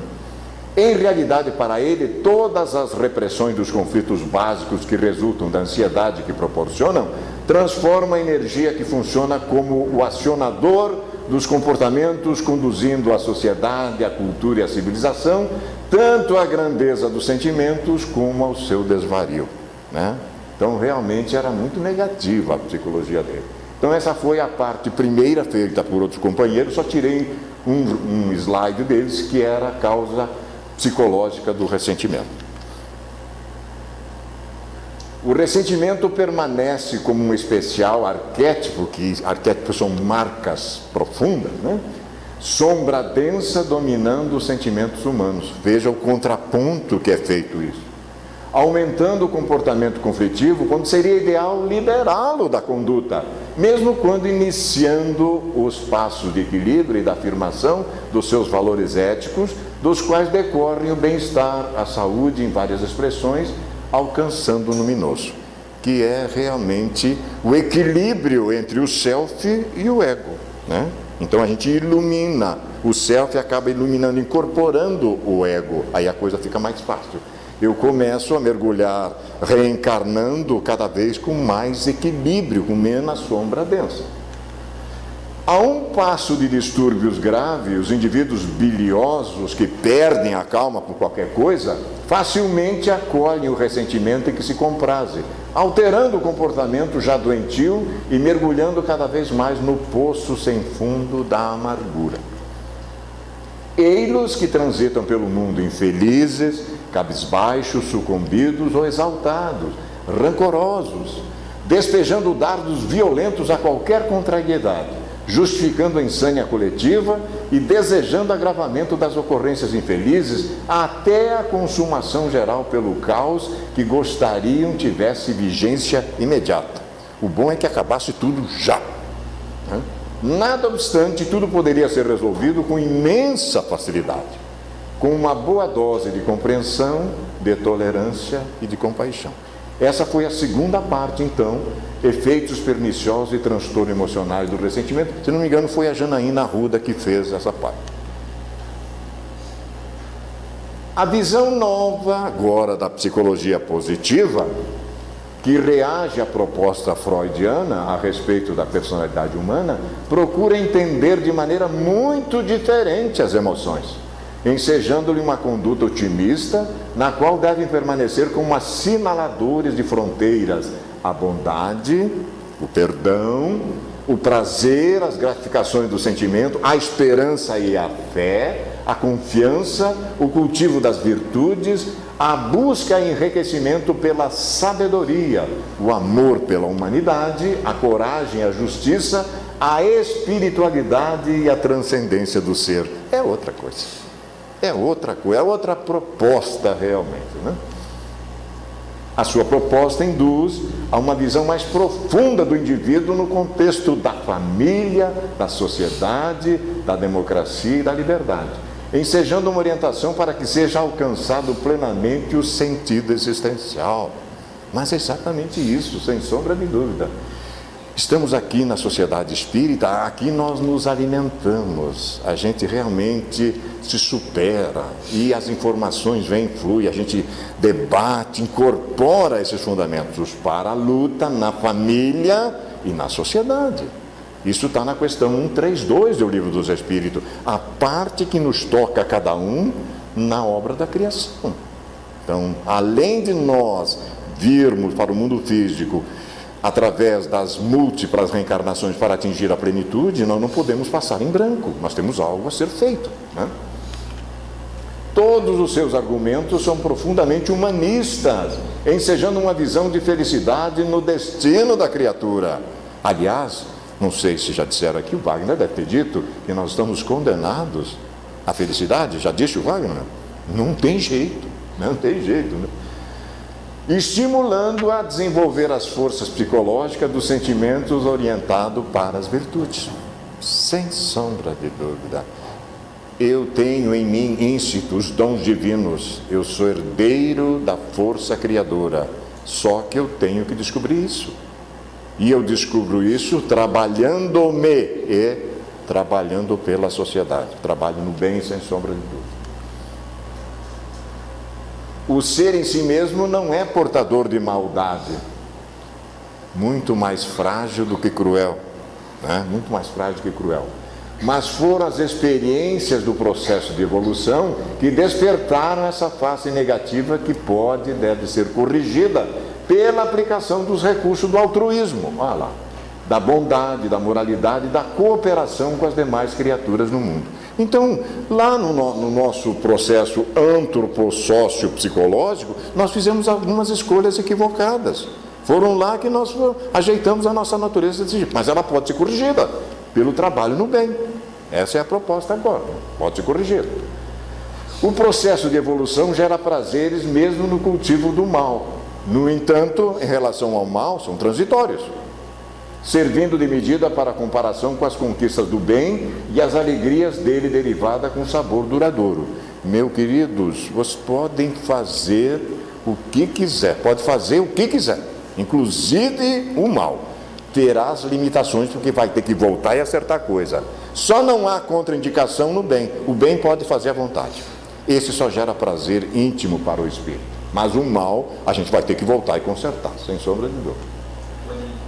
Em realidade, para ele, todas as repressões dos conflitos básicos que resultam da ansiedade que proporcionam, transformam a energia que funciona como o acionador dos comportamentos, conduzindo a sociedade, a cultura e a civilização, tanto à grandeza dos sentimentos como ao seu desvario, né? Então, realmente, era muito negativa a psicologia dele. Então, essa foi a parte primeira feita por outros companheiros, só tirei um slide deles, que era a causa psicológica do ressentimento. O ressentimento permanece como um especial arquétipo, que arquétipos são marcas profundas, né? Sombra densa dominando os sentimentos humanos. Veja o contraponto que é feito isso. Aumentando o comportamento conflitivo, quando seria ideal liberá-lo da conduta, mesmo quando iniciando os passos de equilíbrio e da afirmação dos seus valores éticos, dos quais decorrem o bem-estar, a saúde em várias expressões, alcançando o luminoso, que é realmente o equilíbrio entre o self e o ego, né? Então a gente ilumina o self e acaba iluminando, incorporando o ego, aí a coisa fica mais fácil. Eu começo a mergulhar, reencarnando cada vez com mais equilíbrio, com menos sombra densa. A um passo de distúrbios graves, os indivíduos biliosos que perdem a calma por qualquer coisa, facilmente acolhem o ressentimento em que se comprazem, alterando o comportamento já doentio e mergulhando cada vez mais no poço sem fundo da amargura. Ei-los que transitam pelo mundo infelizes, cabisbaixos, sucumbidos ou exaltados, rancorosos, despejando dardos violentos a qualquer contrariedade, justificando a insânia coletiva e desejando agravamento das ocorrências infelizes até a consumação geral pelo caos que gostariam tivesse vigência imediata. O bom é que acabasse tudo já. Nada obstante, tudo poderia ser resolvido com imensa facilidade, com uma boa dose de compreensão, de tolerância e de compaixão. Essa foi a segunda parte, então, efeitos perniciosos e transtorno emocional do ressentimento. Se não me engano, foi a Janaína Arruda que fez essa parte. A visão nova, agora, da psicologia positiva, que reage à proposta freudiana a respeito da personalidade humana, procura entender de maneira muito diferente as emoções, ensejando-lhe uma conduta otimista, na qual devem permanecer como assinaladores de fronteiras a bondade, o perdão, o prazer, as gratificações do sentimento, a esperança e a fé, a confiança, o cultivo das virtudes, a busca e enriquecimento pela sabedoria, o amor pela humanidade, a coragem e a justiça, a espiritualidade e a transcendência do ser. É outra coisa. É outra coisa, é outra proposta realmente, né? A sua proposta induz a uma visão mais profunda do indivíduo no contexto da família, da sociedade, da democracia e da liberdade, ensejando uma orientação para que seja alcançado plenamente o sentido existencial. Mas é exatamente isso, sem sombra de dúvida. Estamos aqui na sociedade espírita, aqui nós nos alimentamos, a gente realmente se supera e as informações vêm, fluem, a gente debate, incorpora esses fundamentos para a luta na família e na sociedade. Isso está na questão 132 do Livro dos Espíritos, a parte que nos toca a cada um na obra da criação. Então, além de nós virmos para o mundo físico através das múltiplas reencarnações para atingir a plenitude, nós não podemos passar em branco, nós temos algo a ser feito, né? Todos os seus argumentos são profundamente humanistas, ensejando uma visão de felicidade no destino da criatura. Aliás, não sei se já disseram aqui, o Wagner deve ter dito que nós estamos condenados à felicidade, já disse o Wagner? Não tem jeito, não tem jeito, né? Estimulando a desenvolver as forças psicológicas dos sentimentos orientados para as virtudes. Sem sombra de dúvida. Eu tenho em mim íncitos dons divinos, eu sou herdeiro da força criadora, só que eu tenho que descobrir isso. E eu descubro isso trabalhando-me e trabalhando pela sociedade. Trabalho no bem, sem sombra de dúvida. O ser em si mesmo não é portador de maldade, muito mais frágil do que cruel, né? Muito mais frágil do que cruel. Mas foram as experiências do processo de evolução que despertaram essa face negativa que pode e deve ser corrigida pela aplicação dos recursos do altruísmo, olha lá, da bondade, da moralidade, da cooperação com as demais criaturas no mundo. Então, lá no nosso processo antropossócio-psicológico, nós fizemos algumas escolhas equivocadas. Foram lá que nós ajeitamos a nossa natureza desse jeito. Mas ela pode ser corrigida pelo trabalho no bem. Essa é a proposta agora, pode ser corrigida. O processo de evolução gera prazeres mesmo no cultivo do mal. No entanto, em relação ao mal, são transitórios, servindo de medida para a comparação com as conquistas do bem e as alegrias dele derivada com sabor duradouro. Meus queridos, vocês podem fazer o que quiser, pode fazer o que quiser, inclusive o mal. Terá as limitações, porque vai ter que voltar e acertar coisa. Só não há contraindicação no bem. O bem pode fazer à vontade. Esse só gera prazer íntimo para o espírito. Mas o mal, a gente vai ter que voltar e consertar, sem sombra de dúvida.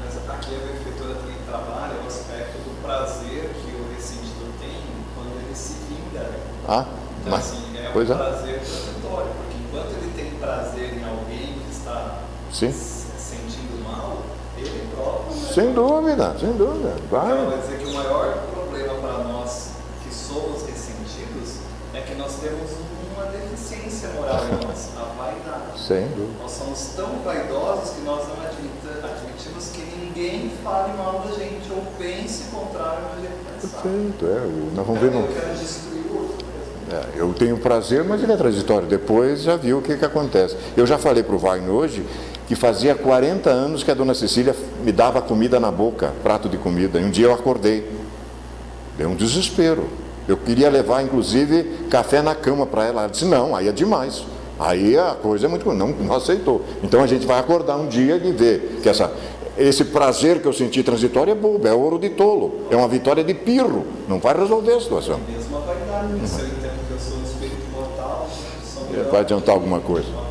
Mas aqui a benfeitora também trabalha o aspecto do prazer que o ressentido tem quando ele se vinga. Ah, então, mas, assim, é um pois é. prazer transitório, porque enquanto ele tem prazer em alguém que está sentindo mal, ele próprio... Sem dúvida, sem dúvida. Vai. Então, quer dizer que o maior problema para nós que somos ressentidos é que nós temos uma deficiência moral em nós, a vaidade. Sem dúvida. Nós somos tão vaidosos que nós não admitimos que ninguém fale mal da gente ou pense contrário do jeito de pensar. Perfeito, nós vamos ver. Eu quero destruir o outro mesmo. Eu tenho prazer, mas ele é transitório. Depois já viu o que acontece. Eu já falei para o Wagner hoje que fazia 40 anos que a dona Cecília me dava comida na boca, prato de comida. E um dia eu acordei. Deu um desespero. Eu queria levar, inclusive, café na cama para ela. Ela disse, não, aí é demais. Aí a coisa é muito... Não aceitou. Então a gente vai acordar um dia de ver que esse prazer que eu senti transitório é bobo, é ouro de tolo. É uma vitória de pirro. Não vai resolver a situação. Mesmo a vaidade, se eu entendo que eu sou um espírito mortal, vai adiantar alguma coisa.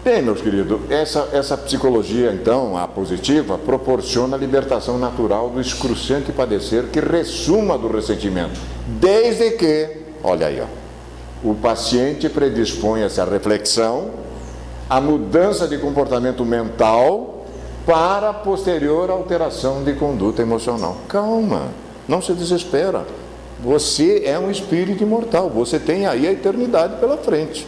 Bem, meus queridos, essa psicologia, então, a positiva, proporciona a libertação natural do excruciante padecer que ressuma do ressentimento, desde que, olha aí, o paciente predispõe-se à reflexão, à mudança de comportamento mental para a posterior alteração de conduta emocional. Calma, não se desespera. Você é um espírito imortal, você tem aí a eternidade pela frente.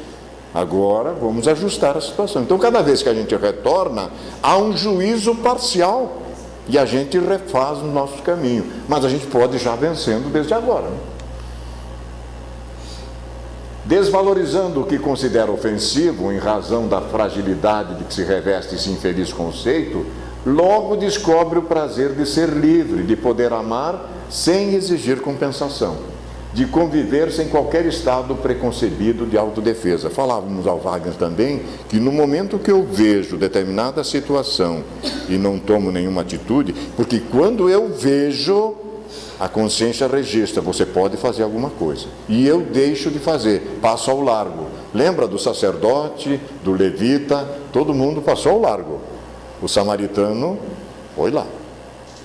Agora vamos ajustar a situação. Então, cada vez que a gente retorna, há um juízo parcial e a gente refaz o nosso caminho. Mas a gente pode ir já vencendo desde agora, né? Desvalorizando o que considera ofensivo em razão da fragilidade de que se reveste esse infeliz conceito, logo descobre o prazer de ser livre, de poder amar sem exigir compensação, de conviver sem qualquer estado preconcebido de autodefesa. Falávamos ao Wagner também que no momento que eu vejo determinada situação e não tomo nenhuma atitude, porque quando eu vejo, a consciência registra, você pode fazer alguma coisa, e eu deixo de fazer, passo ao largo. Lembra do sacerdote, do levita, todo mundo passou ao largo. O samaritano foi lá,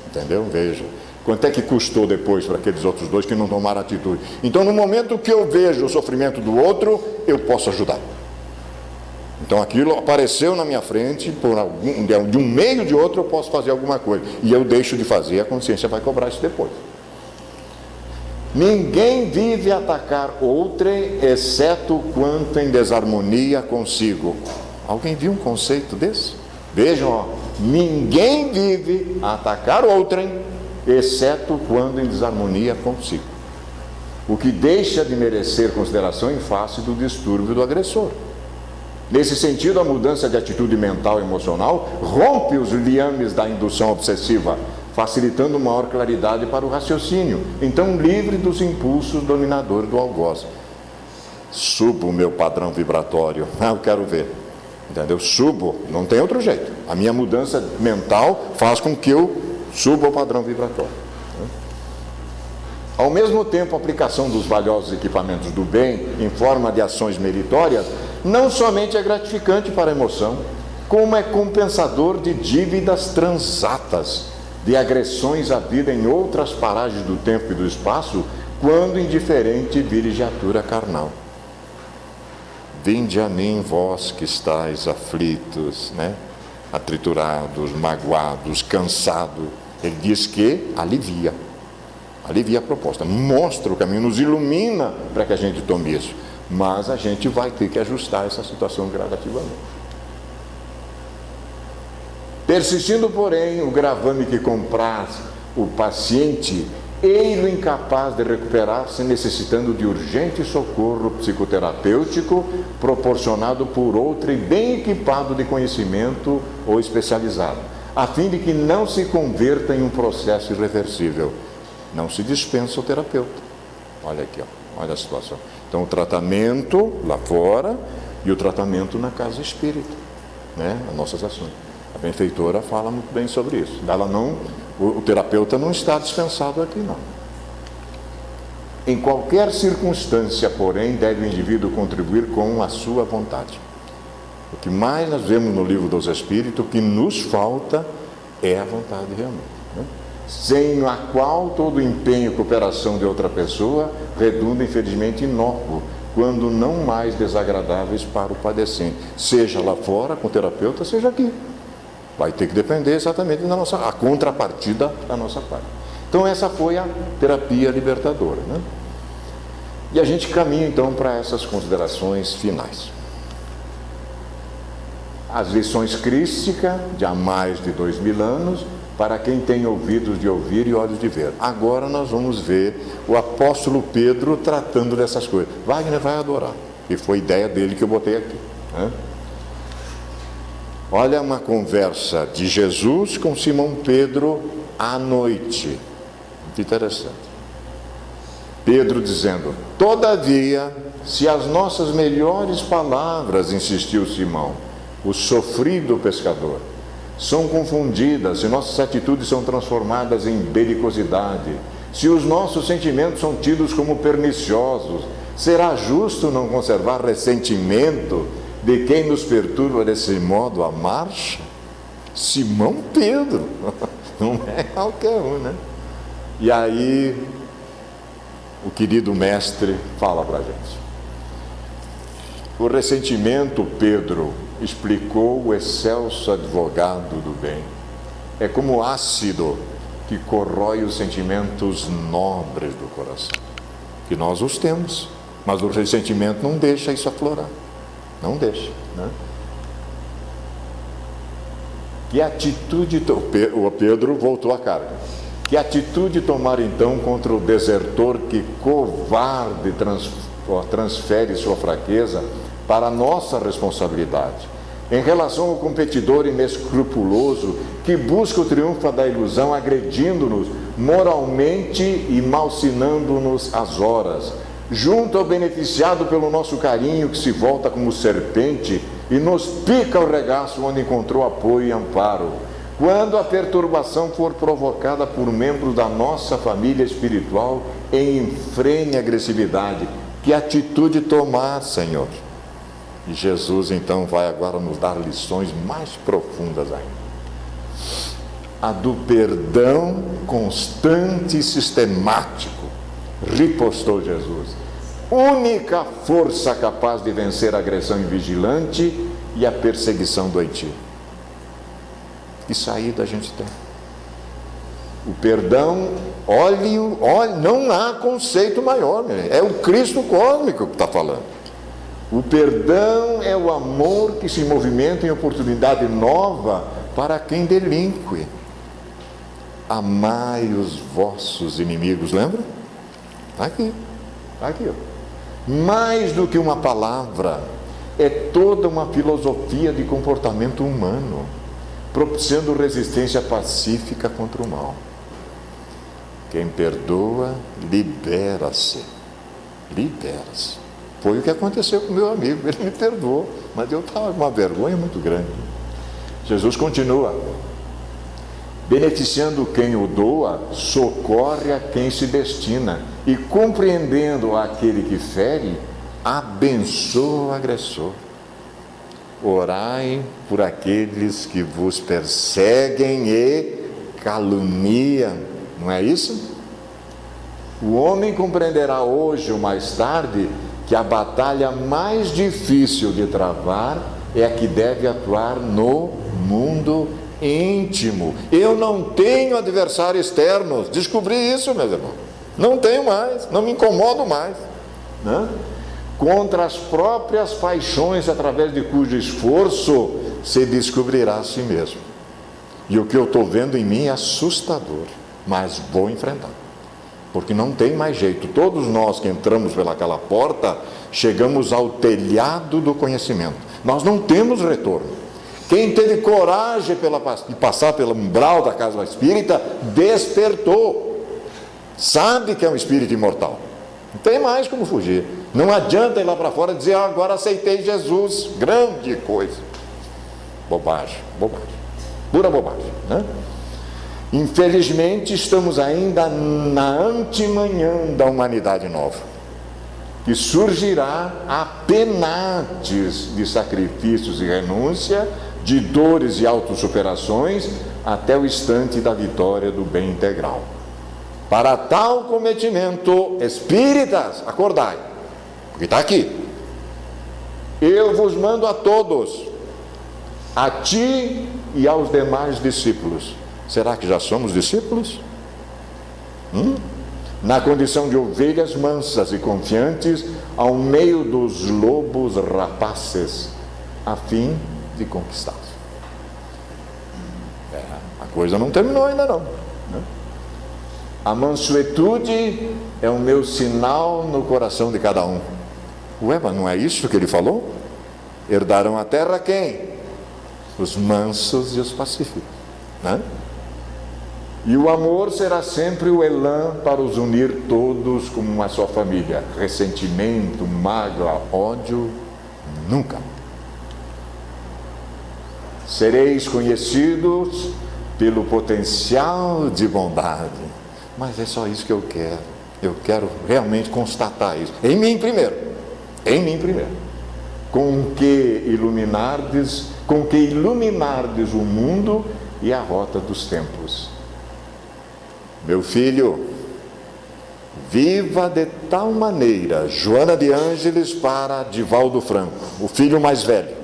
entendeu? Veja. Quanto é que custou depois para aqueles outros dois que não tomaram atitude? Então, no momento que eu vejo o sofrimento do outro, eu posso ajudar. Então, aquilo apareceu na minha frente, de um meio ou de outro, eu posso fazer alguma coisa. E eu deixo de fazer, a consciência vai cobrar isso depois. Ninguém vive a atacar outrem, exceto quanto em desarmonia consigo. Alguém viu um conceito desse? Vejam, ninguém vive a atacar outrem, exceto quando em desarmonia consigo, o que deixa de merecer consideração em face do distúrbio do agressor. Nesse sentido, a mudança de atitude mental e emocional rompe os liames da indução obsessiva, facilitando maior claridade para o raciocínio, então livre dos impulsos dominadores do algoz. Subo o meu padrão vibratório, eu quero ver, entendeu? Subo, não tem outro jeito. A minha mudança mental faz com que eu suba o padrão vibratório. Ao mesmo tempo, a aplicação dos valiosos equipamentos do bem em forma de ações meritórias não somente é gratificante para a emoção, como é compensador de dívidas transatas, de agressões à vida em outras paragens do tempo e do espaço, quando indiferente vilegiatura carnal. Vinde a mim, vós que estáis aflitos, atriturados, magoados, cansados. Ele diz que alivia a proposta, mostra o caminho, nos ilumina para que a gente tome isso, mas a gente vai ter que ajustar essa situação gradativamente. Persistindo, porém, o gravame que compraz o paciente, ei-lo incapaz de recuperar-se, necessitando de urgente socorro psicoterapêutico proporcionado por outro e bem equipado de conhecimento ou especializado, a fim de que não se converta em um processo irreversível. Não se dispensa o terapeuta. Olha aqui, olha a situação. Então, o tratamento lá fora e o tratamento na casa espírita, as nossas ações. A benfeitora fala muito bem sobre isso. O terapeuta não está dispensado aqui, não. Em qualquer circunstância, porém, deve o indivíduo contribuir com a sua vontade. O que mais nós vemos no Livro dos Espíritos, o que nos falta é a vontade realmente, sem a qual todo empenho e cooperação de outra pessoa redunda, infelizmente, inócuo, quando não mais desagradáveis para o padecente, seja lá fora com o terapeuta, seja aqui. Vai ter que depender exatamente a contrapartida da nossa parte. Então, essa foi a terapia libertadora, E a gente caminha então para essas considerações finais. as lições crísticas de há mais de 2000 anos, para quem tem ouvidos de ouvir e olhos de ver. Agora nós vamos ver o apóstolo Pedro tratando dessas coisas. Wagner vai adorar, e foi ideia dele que eu botei aqui, né? Olha uma conversa de Jesus com Simão Pedro à noite. Muito interessante. Pedro dizendo: todavia, se as nossas melhores palavras, insistiu Simão, o sofrido pescador, são confundidas, se nossas atitudes são transformadas em belicosidade, se os nossos sentimentos são tidos como perniciosos, será justo não conservar ressentimento de quem nos perturba desse modo a marcha? Simão Pedro, não é qualquer um, né? E aí, o querido mestre fala para a gente. O ressentimento, Pedro explicou o excelso advogado do bem, é como ácido que corrói os sentimentos nobres do coração, que nós os temos, mas o ressentimento não deixa isso aflorar, não deixa, né? Que atitude, o Pedro voltou à carga, que atitude tomar então contra o desertor que covarde transfere sua fraqueza para a nossa responsabilidade, em relação ao competidor inescrupuloso que busca o triunfo da ilusão, agredindo-nos moralmente e malsinando-nos as horas, junto ao beneficiado pelo nosso carinho que se volta como serpente e nos pica o regaço onde encontrou apoio e amparo. Quando a perturbação for provocada por membros da nossa família espiritual em enfrenhe agressividade, que atitude tomar, Senhor? E Jesus então vai agora nos dar lições mais profundas ainda. A do perdão constante e sistemático, ripostou Jesus, única força capaz de vencer a agressão invigilante e a perseguição doentia. Que saída a gente tem? O perdão, olhe, não há conceito maior, é o Cristo cósmico que está falando. O perdão é o amor que se movimenta em oportunidade nova para quem delinque. Amai os vossos inimigos, lembra? Está aqui, ó. Mais do que uma palavra, é toda uma filosofia de comportamento humano, propiciando resistência pacífica contra o mal. Quem perdoa, libera-se. Libera-se. Foi o que aconteceu com meu amigo, ele me perdoou, mas eu estava com uma vergonha muito grande. Jesus continua: beneficiando quem o doa, socorre a quem se destina, e compreendendo aquele que fere, abençoa o agressor. Orai por aqueles que vos perseguem e caluniam, não é isso? O homem compreenderá hoje ou mais tarde que a batalha mais difícil de travar é a que deve atuar no mundo íntimo. Eu não tenho adversários externos, descobri isso, meus irmãos, não tenho mais, não me incomodo mais, né? Contra as próprias paixões, através de cujo esforço se descobrirá a si mesmo. E o que eu estou vendo em mim é assustador, mas vou enfrentar, porque não tem mais jeito. Todos nós que entramos pelaquela porta, chegamos ao telhado do conhecimento, nós não temos retorno. Quem teve coragem de passar pelo umbral da casa espírita, despertou, sabe que é um espírito imortal, não tem mais como fugir. Não adianta ir lá para fora e dizer: agora aceitei Jesus, grande coisa. Bobagem, pura bobagem, né? Infelizmente estamos ainda na antemanhã da humanidade nova, que surgirá a penates de sacrifícios e renúncia, de dores e autossuperações, até o instante da vitória do bem integral. Para tal cometimento, espíritas, acordai, porque está aqui: eu vos mando a todos, a ti e aos demais discípulos. Será que já somos discípulos? Na condição de ovelhas mansas e confiantes, ao meio dos lobos rapaces, a fim de conquistá-los. A coisa não terminou ainda não, né? A mansuetude é o meu sinal no coração de cada um. Ué, mas não é isso que ele falou? Herdarão a terra quem? Os mansos e os pacíficos, né? E o amor será sempre o elan para os unir todos como uma só família. Ressentimento, mágoa, ódio, nunca. Sereis conhecidos pelo potencial de bondade. Mas é só isso que eu quero. Eu quero realmente constatar isso. Em mim primeiro. Em mim primeiro. Com que iluminardes o mundo e a rota dos tempos. Meu filho, viva de tal maneira, Joana de Ângeles para Divaldo Franco, o filho mais velho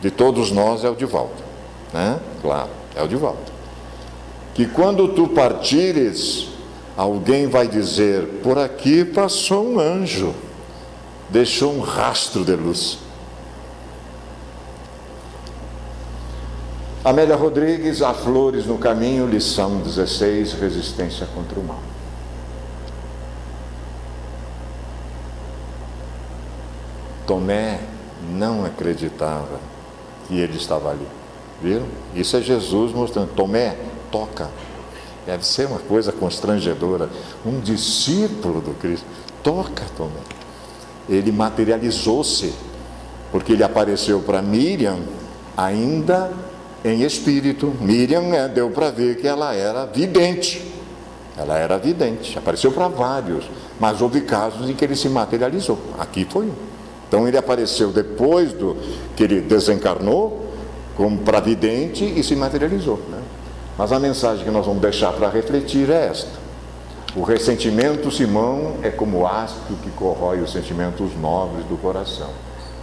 de todos nós é o Divaldo, né? Claro, é o Divaldo. Que quando tu partires, alguém vai dizer: por aqui passou um anjo, deixou um rastro de luz. Amélia Rodrigues, Há Flores no Caminho, lição 16, resistência contra o mal. Tomé não acreditava que ele estava ali, viram? Isso é Jesus mostrando: Tomé, toca. Deve ser uma coisa constrangedora. Um discípulo do Cristo, toca, Tomé. Ele materializou-se, porque ele apareceu para Miriam ainda em espírito. Miriam deu para ver que ela era vidente. Ela era vidente, apareceu para vários, mas houve casos em que ele se materializou. Aqui foi um. Então ele apareceu depois que ele desencarnou, como para vidente, e se materializou, né? Mas a mensagem que nós vamos deixar para refletir é esta: o ressentimento, Simão, é como ácido que corrói os sentimentos nobres do coração.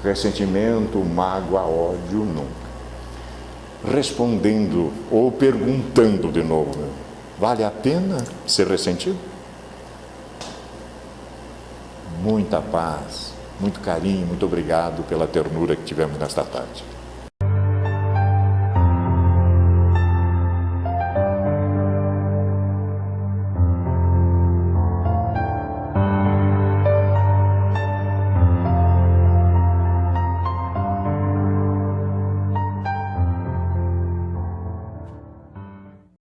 Ressentimento, mágoa, ódio, nunca. Respondendo ou perguntando de novo: vale a pena ser ressentido? Muita paz, muito carinho, muito obrigado pela ternura que tivemos nesta tarde.